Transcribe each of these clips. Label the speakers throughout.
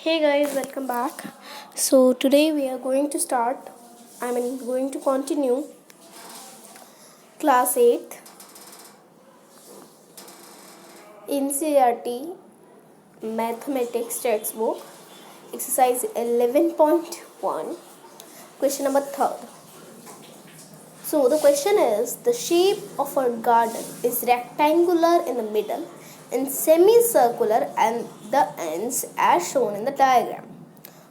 Speaker 1: Hey guys, welcome back. So today we are going to going to continue class 8th NCERT Mathematics textbook exercise 11.1 question number 3rd. So the question is, the shape of a garden is rectangular in the middle and semicircular and the ends as shown in the diagram.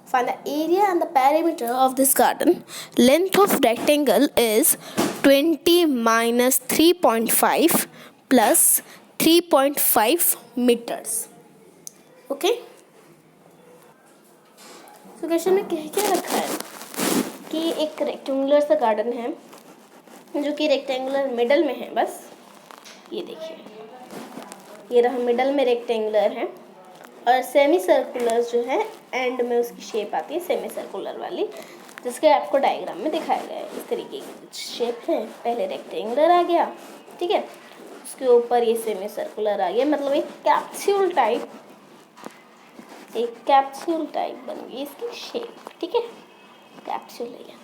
Speaker 1: Find the area and the perimeter of this garden. Length of rectangle is 20 minus 3.5 plus 3.5 meters. Okay? So question में क्या रखा है कि एक rectangular सा garden है जो कि रेक्टेंगुलर मिडल में है। बस ये देखिए, ये रहा मिडल में रेक्टेंगुलर है और सेमी सर्कुलर जो है एंड में उसकी शेप आती है सेमी सर्कुलर वाली, जिसके आपको डायग्राम में दिखाया गया है। इस तरीके की शेप है, पहले रेक्टेंगुलर आ गया, ठीक है, उसके ऊपर ये सेमी सर्कुलर आ गया, मतलब एक कैप्सूल टाइप बन गई इसकी शेप, ठीक है, कैप्सूल है।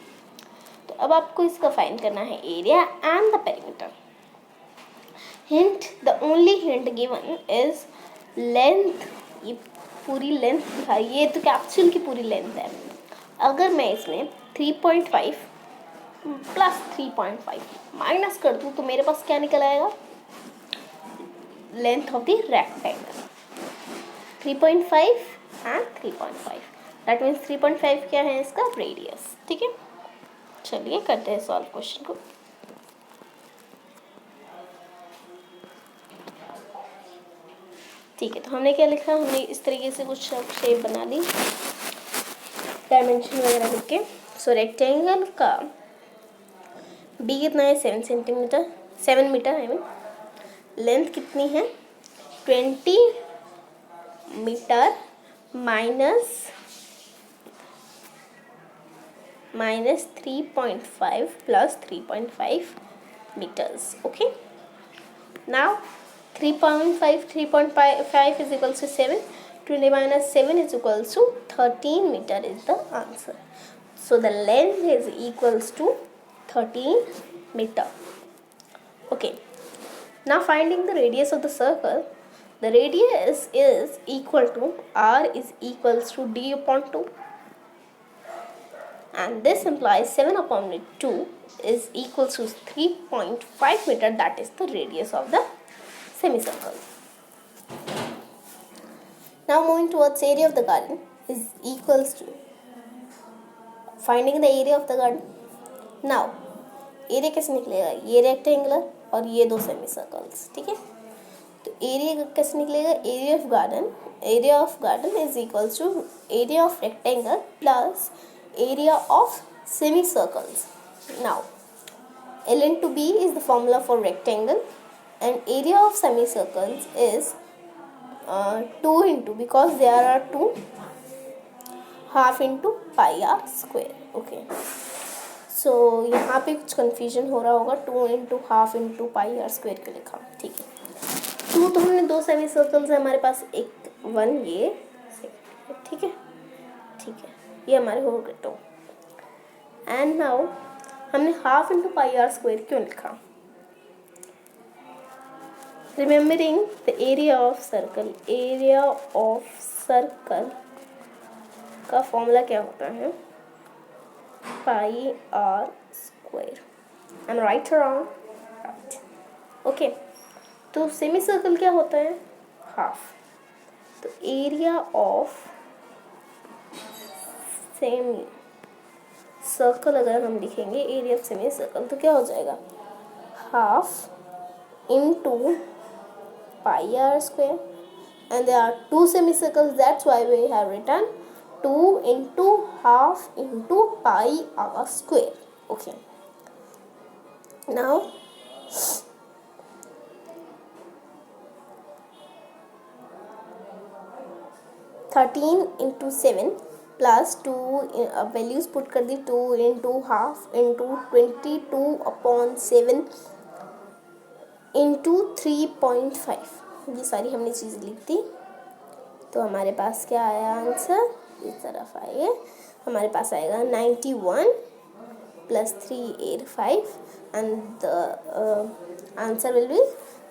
Speaker 1: तो अब आपको इसका फाइंड करना है area and the perimeter. Hint, the only hint given is length. ये पूरी लेंथ दिखा, ये तो कैप्सूल की पूरी लेंथ है। अगर मैं इसमें 3.5 प्लस 3.5 माइनस कर दूं तो मेरे पास क्या निकल आएगा? Length of the rectangle 3.5 and 3.5, that means 3.5 क्या है इसका? रेडियस, ठीक है। चलिए करते हैं सॉल्व क्वेश्चन को। ठीक है, तो हमने क्या लिखा? हमने इस तरीके से कुछ शेप बना ली, डायमेंशन वगैरह लिख के। सो रेक्टेंगल का बी कितना है? 7 मीटर आई मीन। लेंथ कितनी है? 20 meter minus 3.5 plus 3.5 meters. Okay, now 3.5 is equals to 7. 20 minus 7 is equals to 13 meter is the answer. So the length is equals to 13 meter. Okay. Now finding the radius of the circle. The radius is equal to R is equals to D upon 2. And this implies 7 upon 2 is equals to 3.5 meter. That is the radius of the semicircle. Now moving towards area of the garden is equals to finding the area of the garden. Now area कैसे निकलेगा? ये rectangular और ये दो semi circles, ठीक है। तो area कैसे निकलेगा? Area of garden is equals to area of rectangle plus area of semi circles. Now L into B is the formula for rectangle and area of semicircles is 2 into, because there are 2, half into pi r square. Okay, so यहाँ पे कुछ confusion हो रहा होगा, 2 into half into pi r square क्यों लिखा? ठीक है, 2 तो हमने दो सेमी सर्कल्स है हमारे पास, एक 1 ये, ठीक है, ये हमारे हो गए 2। एंड नाउ हमने half into pi r square क्यों लिखा? Remembering the area of circle का फॉर्मूला क्या होता है? Pi r square. I am right और रॉन्ग? राइट। ओके, तो सेमी सर्कल क्या होता है? हाफ। तो एरिया ऑफ सेमी सर्कल अगर हम लिखेंगे, एरिया ऑफ सेमी सर्कल, तो क्या हो जाएगा? Half into pi r square, and there are 2 semicircles, that's why we have written 2 into half into pi r square. Okay, now 13 into 7 plus 2 values put कर दी, 2 into half into 22 upon 7 into 3.5, ये सारी हमने चीज़ लिख दी। तो हमारे पास क्या आया answer, इस तरफ आइए, हमारे पास आएगा 91 + 385 and the answer will be,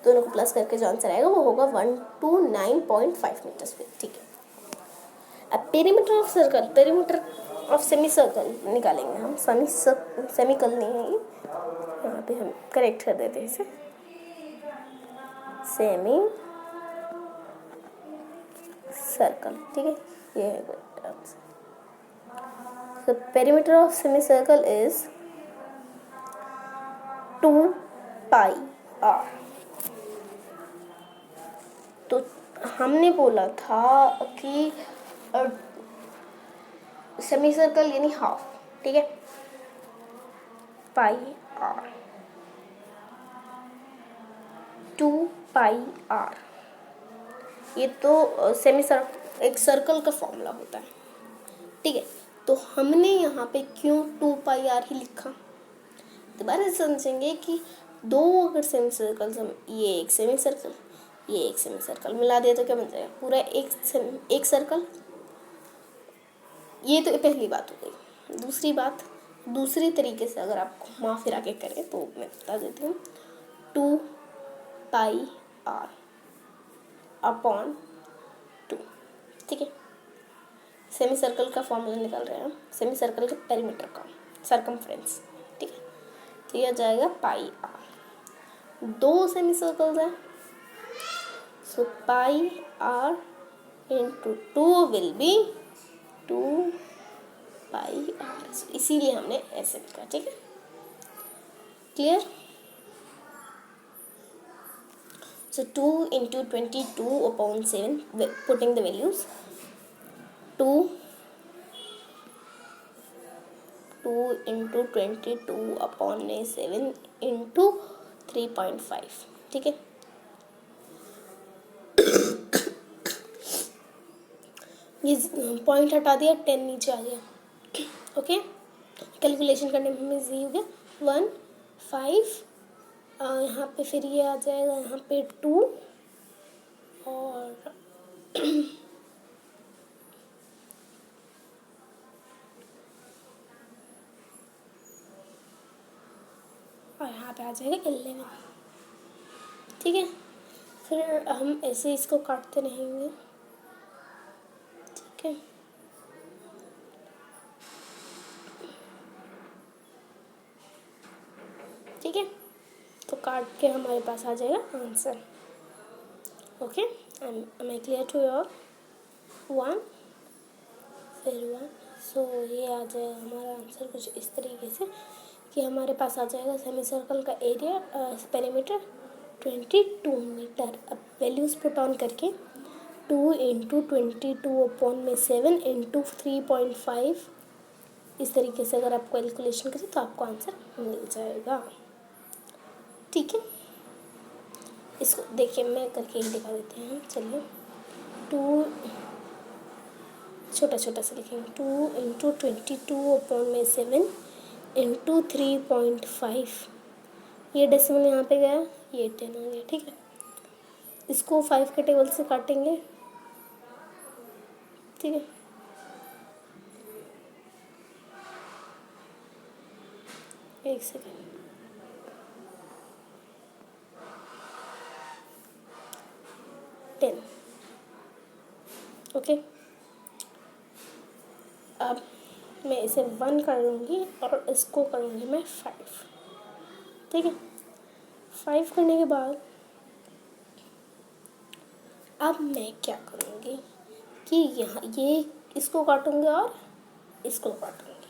Speaker 1: दोनों को प्लस करके जो आंसर आएगा वो होगा 129.5 मीटर स्क्वायर। ठीक है, अब perimeter of circle, perimeter of semi circle निकालेंगे हम। सेमिकल नहीं है ये, यहाँ पे हम करेक्ट कर देते हैं इसे, सेमी सर्कल। ठीक है, ये है good answer. The perimeter of semicircle is 2 pi r। तो हमने बोला था कि सेमी सर्कल यानी हाफ, ठीक है, पाई आर, 2 पाई आर, ये तो सेमी सर्कल, एक सर्कल का फॉर्मूला होता है। ठीक है, तो हमने यहाँ पे क्यों 2 पाई आर ही लिखा, दोबारा से समझेंगे कि दो अगर सेमी सर्कल्स, हम ये एक सेमी सर्कल, ये एक सेमी सर्कल मिला दिया तो क्या बन जाएगा, पूरा एक सर्कल। ये तो पहली बात हो गई। दूसरी बात, दूसरी तरीके से अगर आप घुमा फिरा के करें तो मैं बता देती हूँ, 2 पाई आर अपॉन 2। ठीक है, सेमी सर्कल का फॉर्मूला निकाल रहे हैं हम, सेमी सर्कल के पेरीमीटर का, सरकमफ्रेंस। ठीक है, तो यह जाएगा पाई आर, दो सेमी सर्कल्स हैं, so pi r into 2 will be 2 pi r, इसीलिए हमने ऐसे लिखा। ठीक है, clear. So 2 into 22/7, putting the values, 2 into 22/7 into 3.5। ठीक है, ये पॉइंट हटा दिया, 10 नीचे आ गया। ओके, कैलकुलेशन करने में इजी हो गया। 1 5, यहाँ पे फिर ये आ जाएगा, यहाँ पे 2 और यहाँ पे आ जाएगा 11। ठीक है, फिर हम ऐसे इसको काटते रहेंगे। ठीक है, ठीक है, तो काट के हमारे पास आ जाएगा answer. Okay, am I clear to your 1 फिर 1। सो ये आ जाएगा हमारा आंसर कुछ इस तरीके से कि हमारे पास आ जाएगा सेमी सर्कल का एरिया, पेरीमीटर 22 मीटर। अब वैल्यूज़ पुट ऑन करके 2 इंटू 22/7 इंटू 3.5, इस तरीके से अगर आप कैलकुलेशन करें तो आपको आंसर मिल जाएगा। ठीक है, इसको देखिए मैं करके ही दिखा देते हैं। चलिए, 2 छोटा छोटा सा लिखेंगे, 2 इंटू 22/7 इंटू 3.5, ये डेसिमल यहाँ पे गया, ये 10 आ गया। ठीक है, इसको 5 के टेबल से काटेंगे। ठीक है, एक सेकेंड, ओके, अब मैं इसे 1 करूँगी और इसको करूँगी मैं 5। ठीक है, 5 करने के बाद अब मैं क्या करूँगी कि यहाँ ये इसको काटूँगी और इसको काटूँगी,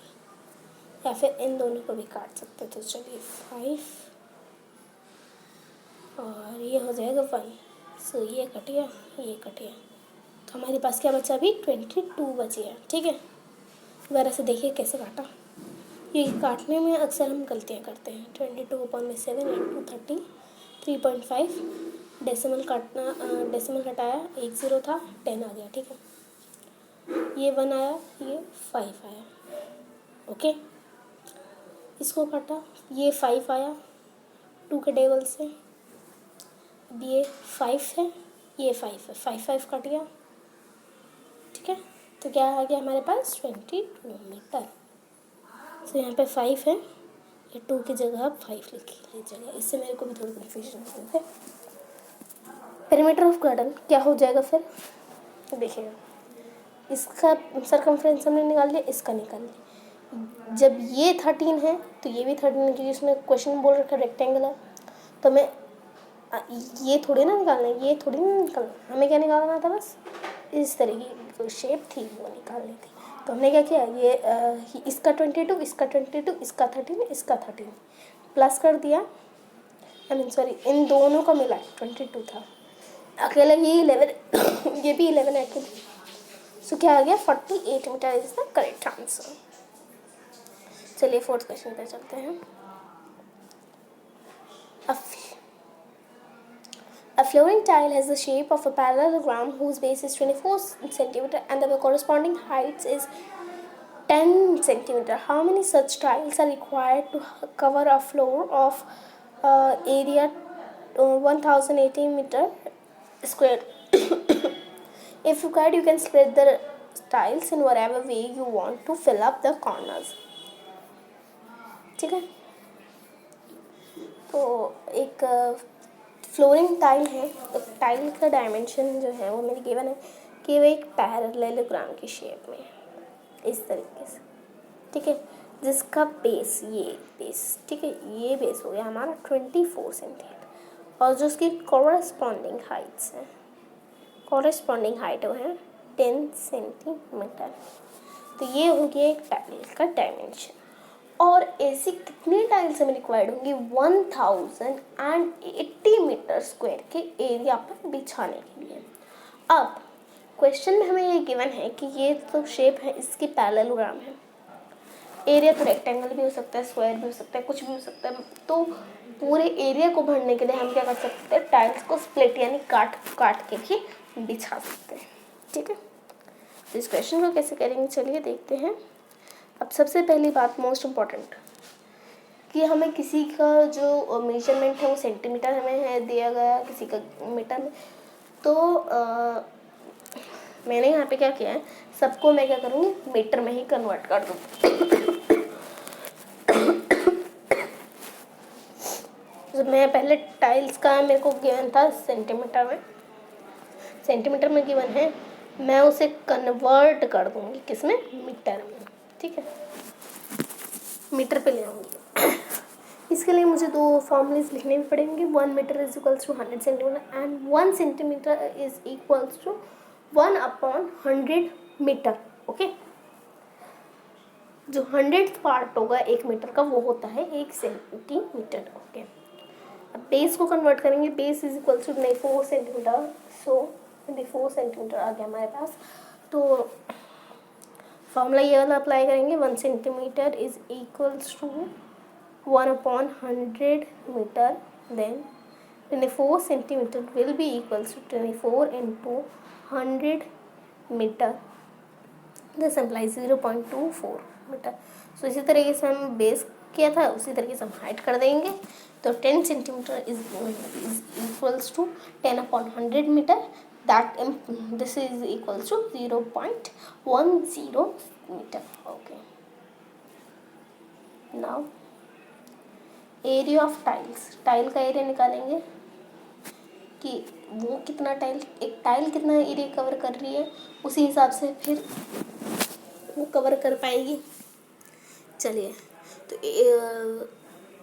Speaker 1: या फिर इन दोनों को भी काट सकते। तो चलिए 5 और ये हो जाएगा 1। सो ये कट गया, ये कट गया, तो हमारे पास क्या बचा, अभी 22 बची है। ठीक है, दोबारा से देखिए कैसे काटा। ये काटने में अक्सर हम गलतियाँ करते हैं। 22/7 इंटू 30, 3.5, डेसिमल काटना, डेसिमल हटाया, 1 0 था, 10 आ गया। ठीक है, ये 1 आया, ये 5 आया। ओके, इसको काटा, ये 5 आया 2 के टेबल से, अब ये 5 है, ये 5 है, 5 5 कट गया, ठीक है। तो क्या आ गया हमारे पास 22 मीटर। तो यहाँ पे 5 है, ये 2 की जगह आप 5 लिख लीजिएगा, इससे मेरे को भी थोड़ी कन्फ्यूजन हो है। पेरीमीटर ऑफ गार्डन क्या हो जाएगा फिर, देखिएगा, इसका सरकमफ्रेंस हमने निकाल लिया, इसका निकाल लिया। जब ये 13 है तो ये भी 13 है, क्योंकि इसमें क्वेश्चन बोल रखा है रेक्टेंगल है, तो मैं ये थोड़ी ना निकालना है, ये थोड़ी ना निकालना, हमें क्या निकालना था, बस इस तरीके की जो शेप थी वो निकालनी थी। तो हमने क्या किया, ये इसका 22, इसका 22, इसका 13, इसका 13 प्लस कर दिया, आई मीन सॉरी, इन दोनों का मिला 22 था, अकेला ये 11 ये भी 11 है अकेले। सो क्या आ गया, 48 meter is the correct answer. चलिए 4th क्वेश्चन पे चलते हैं। A flooring tile has the shape of a parallelogram whose base is 24 cm and the corresponding height is 10 cm. How many such tiles are required to cover a floor of area 1080 meter square? If required, you can spread the tiles in whatever way you want to fill up the corners. ठीक है, तो एक flooring tile है, तो tile का dimension जो है वो मेरी गिवन है कि वो एक पैरेललोग्राम की शेप में इस तरीके से, ठीक है, जिसका बेस, ये बेस, ठीक है, ये बेस हो गया हमारा 24 सेंटीमीटर, और जो उसकी कॉरेस्पॉन्डिंग हाइट्स हैं, कॉरेस्पॉन्डिंग हाइट वो है 10 सेंटीमीटर। तो ये हो गया एक टाइल का डायमेंशन। और ऐसी कितनी टाइल्स हमें रिक्वायर्ड होंगी 1080 मीटर स्क्वायर के एरिया पर बिछाने के लिए। अब क्वेश्चन में हमें ये गिवन है कि ये तो शेप है, इसकी पैरेललोग्राम है, एरिया तो रेक्टेंगल भी हो सकता है, स्क्वायर भी हो सकता है, कुछ भी हो सकता है। तो पूरे एरिया को भरने के लिए हम क्या कर सकते हैं, टाइल्स को स्प्लिट यानी काट काट के भी बिछा सकते हैं, ठीक है। तो इस क्वेश्चन को कैसे करेंगे, चलिए देखते हैं। अब सबसे पहली बात मोस्ट इम्पॉर्टेंट, कि हमें किसी का जो मेजरमेंट है वो सेंटीमीटर हमें है दिया गया, किसी का मीटर में। तो मैंने यहाँ पे क्या किया है, सबको मैं क्या करूँगी, मीटर में ही कन्वर्ट कर दूँ। तो मैं पहले टाइल्स का मेरे को गिवन था सेंटीमीटर में गिवन है, मैं उसे कन्वर्ट कर दूँगी किसमें, मीटर में, ठीक है, मीटर पे ले आऊँगी। इसके लिए मुझे 2 फॉर्मूलेस लिखने भी पड़ेंगे। 1 meter is equals to 100 centimeter and 1 centimetre is equals to 1/100 meter, okay. जो 100th पार्ट होगा 1 मीटर का वो होता है 1 सेंटीमीटर, ओके। अब बेस को कन्वर्ट करेंगे, base is equals to 24 centimetre, so 24 centimetre आ गया हमारे पास। तो फॉर्मूला ये वाला अप्लाई करेंगे, 1 centimetre is equals to 1/100 metre, then 24 centimetre will be equals to 24 into 100 metre, this implies 0.24 metre. So इसी तरीके से हम बेस किया था, उसी तरीके से हम हाइट कर देंगे। तो 10 centimeter is equals to 10/100 meter, that this is equals to 0.10 meter, okay. Now area of tiles, tile का एरिया निकालेंगे कि वो कितना टाइल, एक टाइल कितना एरिया कवर कर रही है, उसी हिसाब से फिर वो कवर कर पाएगी। चलिए, तो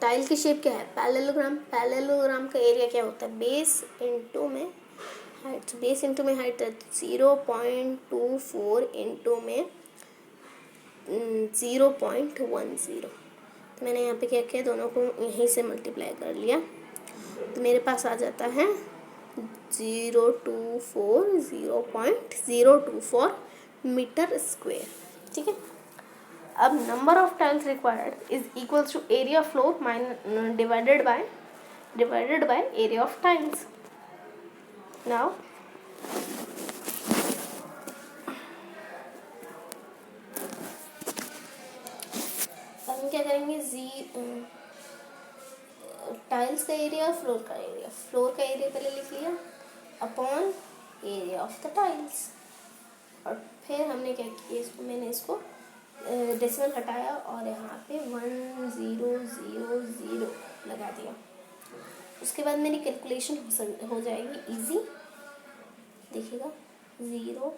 Speaker 1: टाइल की शेप क्या है, पैरेललोग्राम, पैरेललोग्राम का एरिया क्या होता है, बेस इंटू में हाइट, बेस इंटू में हाइट 0.24 इंटू में 0.10। तो मैंने यहाँ पे क्या किया, दोनों को यहीं से मल्टीप्लाई कर लिया, तो मेरे पास आ जाता है 0.024 मीटर स्क्वायर, ठीक है। अब number of tiles required is equals to area floor divided by area of tiles. Now हम क्या करेंगे, टाइल्स का एरिया, फ्लोर का एरिया, फ्लोर का एरिया पहले लिख लिया upon area of the tiles, और फिर हमने क्या किया, इसको मैंने इसको डेसिमल हटाया और यहाँ पे 1000 लगा दिया। उसके बाद मेरी कैलकुलेशन हो जाएगी इजी। देखिएगा 0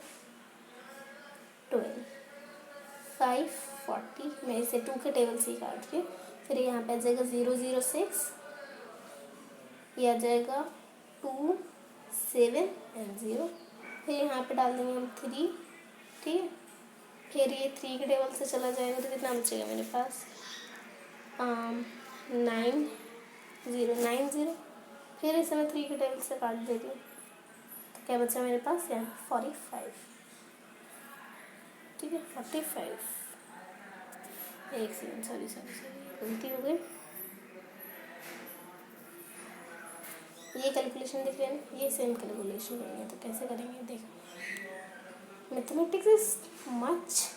Speaker 1: 12 5 40, मैं इसे 2 के टेबल से ही काट रही हूँ। फिर यहाँ पे आ जाएगा 006, ये आ जाएगा 2 7 एंड 0। फिर यहाँ पे डाल देंगे हम 3, ठीक है। फिर ये 3 के टेबल से चला जाएगा तो कितना बचेगा मेरे पास 9090। फिर इसे मैं 3 के टेबल से काट देती हूँ तो क्या बचा मेरे पास यहाँ 45, ठीक है 45। एक सेकेंड, सॉरी गलती हो गई। ये कैलकुलेशन देख रहे हैं, ये सेम कैलकुलेशन करेंगे तो कैसे करेंगे देखो। मैथमेटिक्स इज मच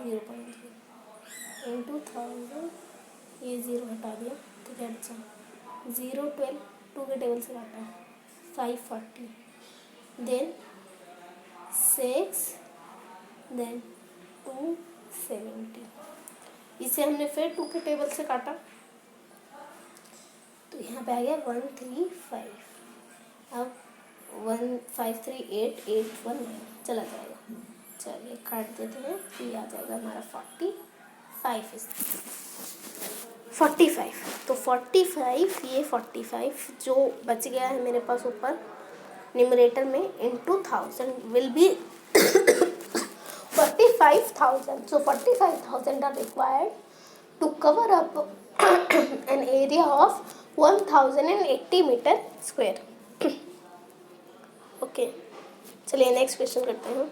Speaker 1: 0.3 इंटू 1000, ये 0 हटा दिया तो क्या बचा 012, 2 के टेबल से काटा 540, देन 6, देन 270। इसे हमने फिर 2 के टेबल से काटा तो यहाँ पे आ गया 135। अब 1538819 चला जाएगा। चलिए काट देते हैं तो ये आ जाएगा हमारा 45 तो 45, ये 45 जो बच गया है मेरे पास ऊपर न्यूमरेटर में into 1000 will be 45,000। So 45,000 are required to cover up an area of 1080 meter square. Okay, चलिए नेक्स्ट क्वेश्चन करते हैं।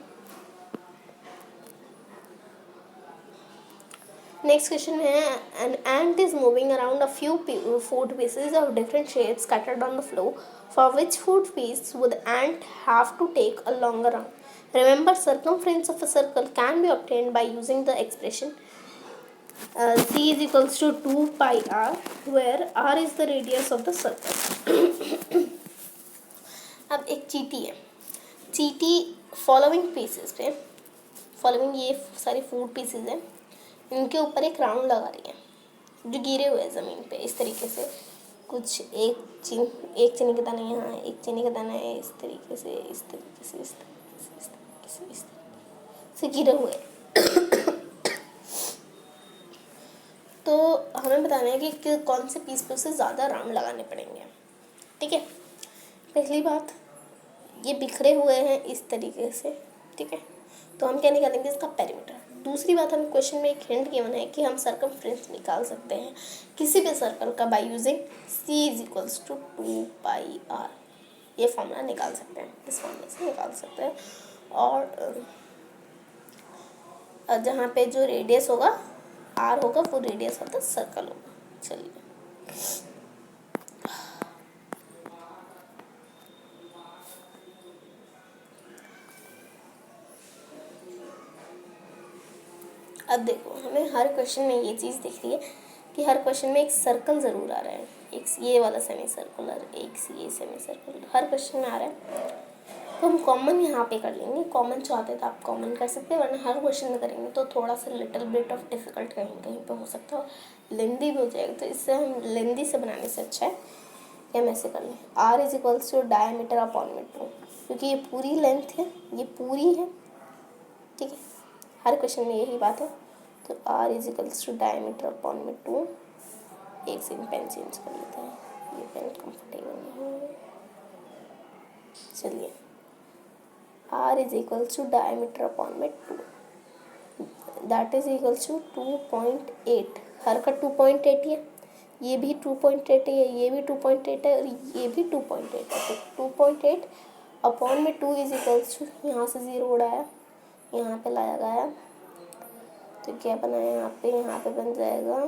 Speaker 1: नेक्स्ट क्वेश्चन है an ant is moving around a few food pieces of different shapes scattered on the floor. For which food piece would ant have to take a longer round? Remember, circumference of a circle can be obtained by using the expression c is equals to 2 pi r, where r is the radius of the circle. अब एक चींटी है, चींटी following pieces पे, following ये सारी food pieces हैं, इनके ऊपर एक राउंड लगा रही है जो गिरे हुए हैं ज़मीन पे इस तरीके से। कुछ एक चीनी का दाना यहाँ है, एक चीनी का दाना है, इस तरीके से गिरे हुए। तो हमें बताना है कि कौन से पीस पे उसे ज़्यादा राउंड लगाने पड़ेंगे, ठीक है। पहली बात, ये बिखरे हुए हैं इस तरीके से, ठीक है, तो हम क्या निकालेंगे इसका पेरीमीटर। दूसरी बात, हमें क्वेश्चन में एक हिंट गिवन है कि हम सर्कमफ्रेंस निकाल सकते हैं किसी भी सर्कल का by using c is equals to 2 pi r। ये फॉर्मूला निकाल सकते हैं, इस फॉर्मूले से निकाल सकते हैं। और जहाँ पे जो रेडियस होगा r होगा वो रेडियस ऑफ द सर्कल होगा। चलिए अब देखो, हमें हर क्वेश्चन में ये चीज़ दिख रही है कि हर क्वेश्चन में एक सर्कल ज़रूर आ रहा है, एक ये वाला सेमी सर्कुलर, एक ये सेमी सर्कुलर, हर क्वेश्चन में आ रहा है। तो हम कॉमन यहाँ पे कर लेंगे, कॉमन चाहते तो आप कॉमन कर सकते हैं, वरना हर क्वेश्चन में करेंगे तो थोड़ा सा लिटिल बिट ऑफ डिफिकल्ट कहीं कहीं पे हो सकता है, लेंदी भी हो जाएगा। तो इससे हम लेंदी से बनाने से अच्छा है कि हम ऐसे कर लें, r is equals to diameter upon में 2, क्योंकि ये पूरी लेंथ है, ये पूरी है, ठीक है, हर क्वेश्चन में यही बात है। तो r is equals to diameter upon में 2। एक सेकंड पेन चेंज कर लेते हैं, ये पेन कंफर्टेबल नहीं है। चलिए, r is equals to diameter upon में 2, दैट इज इक्वल्स टू 2.8। हर का 2.8 है, ये भी 2.8 है, ये भी 2.8 है और ये भी 2.8 है। तो 2.8 अपॉन में 2 इज इक्वल्स टू, यहाँ से 0 उड़ाया, यहाँ पे लाया गया तो क्या बना है यहाँ पे बन जाएगा,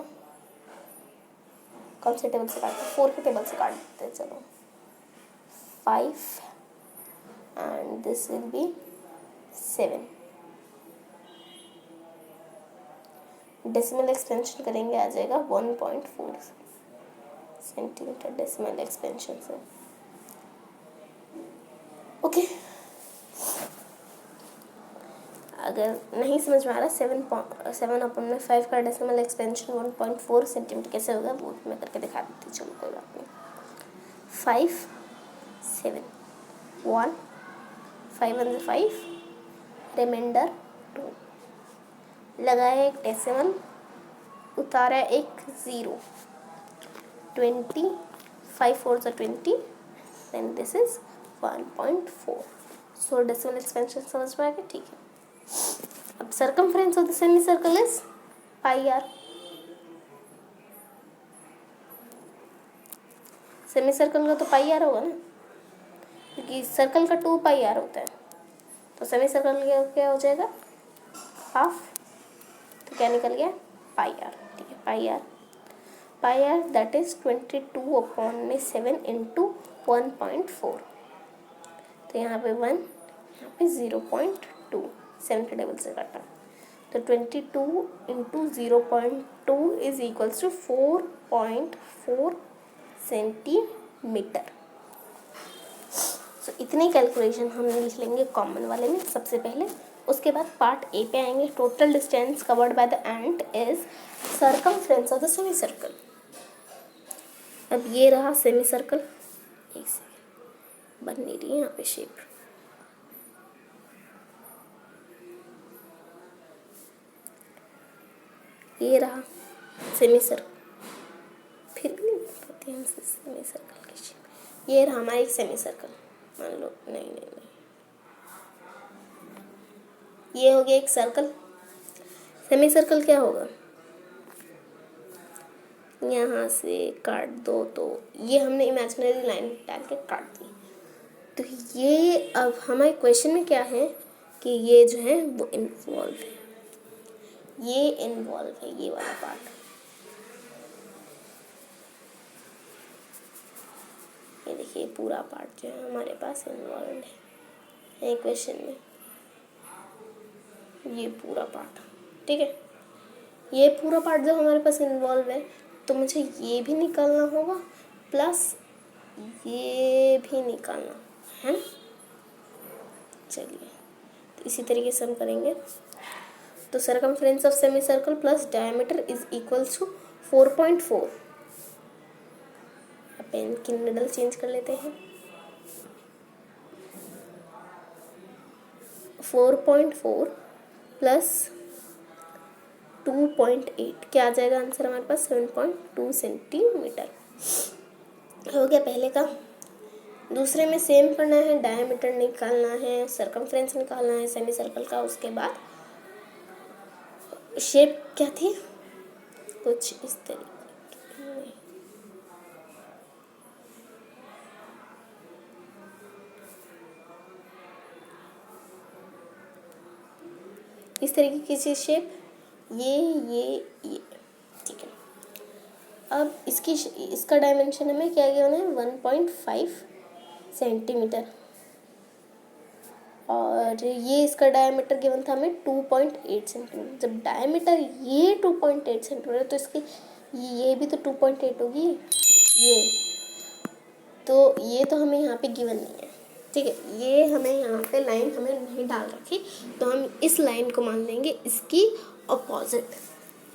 Speaker 1: कौन से टेबल से काटते हैं, 4 के टेबल से काट देते हैं। चलो 5 and this will be 7। Decimal expansion करेंगे, आ जाएगा 1.4 सेंटीमीटर डेसिमल एक्सपेंशन से। ओके, अगर नहीं समझ में आ रहा 7/5 का डेसिमल एक्सपेंशन 1.4 सेंटीमीटर कैसे होगा वो मैं करके दिखा देती हूँ। चलो कोई बात नहीं। 5 7 1 5 1 5 रिमाइंडर 2 लगाया एक डेसिमल, उतारा एक 0, 20 5 4 20, then this is 1.4। So decimal expansion समझ में आ गया, ठीक है। अब circumference of the semi circle is pi r. Semi circle का तो पाई आर होगा ना, क्योंकि सर्कल का 2 पाई आर होता है, तो सेमी सर्कल का क्या हो जाएगा हाफ, तो क्या निकल गया पाई आर, ठीक है। Pi are that is 22/7 into 1.4, तो यहाँ पे 1, यहाँ पे 0.2, 7 के डबल से काटा, तो 22 into 0.2 is equals to 4.4 centimetre. So इतनी कैलकुलेशन हम लिख लेंगे कॉमन वाले में सबसे पहले। उसके बाद पार्ट ए पे आएंगे। Total distance covered by the ant is circumference of the semi circle. अब ये रहा सेमी सर्कल, एक सेकेंड बन नहीं रही है यहाँ पे शेप। ये रहा सेमी सर्कल, फिर भी नहीं बन पाती हमसे सेमी सर्कल की शेप। ये रहा हमारा एक सेमी सर्कल, मान लो नहीं, ये हो गया एक सर्कल। सेमी सर्कल क्या होगा, यहाँ से काट दो, तो ये हमने इमेजिनरी लाइन डाल के काट दी। तो ये अब हमारे क्वेश्चन में क्या है कि ये जो है वो इन्वॉल्व है, ये इन्वॉल्व है, ये वाला पार्ट। ये देखिए पूरा पार्ट जो है हमारे पास इन्वॉल्व है क्वेश्चन में, ये पूरा पार्ट, ठीक है। ये पूरा पार्ट जब हमारे पास इन्वॉल्व है तो मुझे ये भी निकालना होगा प्लस ये भी निकालना है ना। चलिए तो इसी तरीके से हम करेंगे। तो circumference of semi circle plus diameter is equals to 4.4। Pen की निडल चेंज कर लेते हैं। 4.4 प्लस 2.8 क्या आ जाएगा आंसर हमारे पास 7.2 सेंटीमीटर हो गया पहले का। दूसरे में सेम करना है, डायमीटर निकालना है, सर्कमफ्रेंस निकालना है सेमी सर्कल का। उसके बाद शेप क्या थी, कुछ इस तरीके इस तरीके की चीज शेप, ये ठीक है। अब इसका डायमेंशन हमें क्या गिवन है 1.5 सेंटीमीटर, और ये इसका डायमीटर गिवन था हमें 2.8 सेंटीमीटर। जब डायमीटर ये 2.8 सेंटीमीटर तो इसकी ये भी तो 2.8 होगी, ये तो हमें यहाँ पे गिवन नहीं है, ठीक है। ये हमें यहाँ पे लाइन हमें नहीं डाल रखी, तो हम इस लाइन को मान लेंगे इसकी अपोजिट।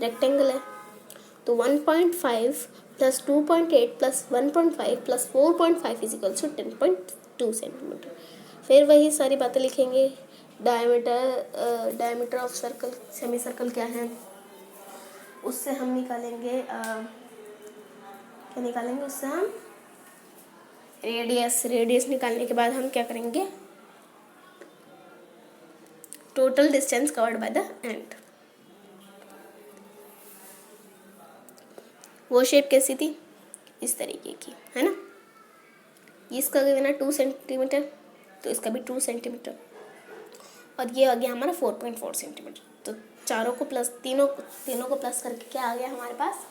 Speaker 1: रेक्टेंगल है तो 1.5 plus 2.8 plus 1.5 plus 4.5 is equal to 10.2 centimeter. फिर वही सारी बातें लिखेंगे। Diameter of circle semi circle क्या है, उससे हम निकालेंगे क्या निकालेंगे, उससे हम रेडियस निकालने के बाद हम क्या करेंगे, total distance covered by the end. वो शेप कैसी थी, इस तरीके की है ना। इसका गिवन है 2 सेंटीमीटर, तो इसका भी 2 सेंटीमीटर, और ये आ गया हमारा 4.4 सेंटीमीटर। तो चारों को प्लस तीनों को प्लस करके क्या आ गया हमारे पास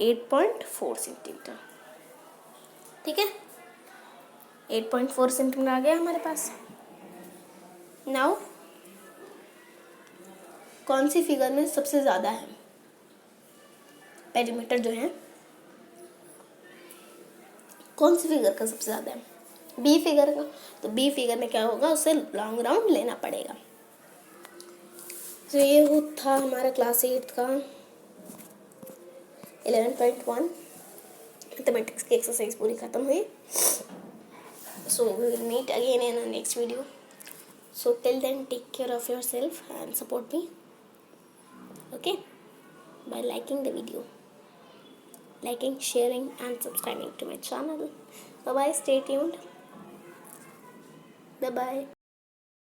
Speaker 1: 8.4 सेंटीमीटर, ठीक है। 8.4 सेंटीमीटर आ गया हमारे पास। नाउ कौन सी फिगर में सबसे ज़्यादा है पेरीमीटर जो है, कौन सी फिगर का सबसे ज़्यादा है, बी फिगर का, तो बी फिगर में क्या होगा, उसे लॉन्ग राउंड लेना पड़ेगा। तो ये था हमारा क्लास 8 का 11.1 मैथमेटिक्स की एक्सरसाइज पूरी खत्म हुई। So we will meet again in a next video. So till then, take care of yourself and support me, okay, by liking the video, liking, sharing and subscribing to my channel. Bye bye, stay tuned, bye bye.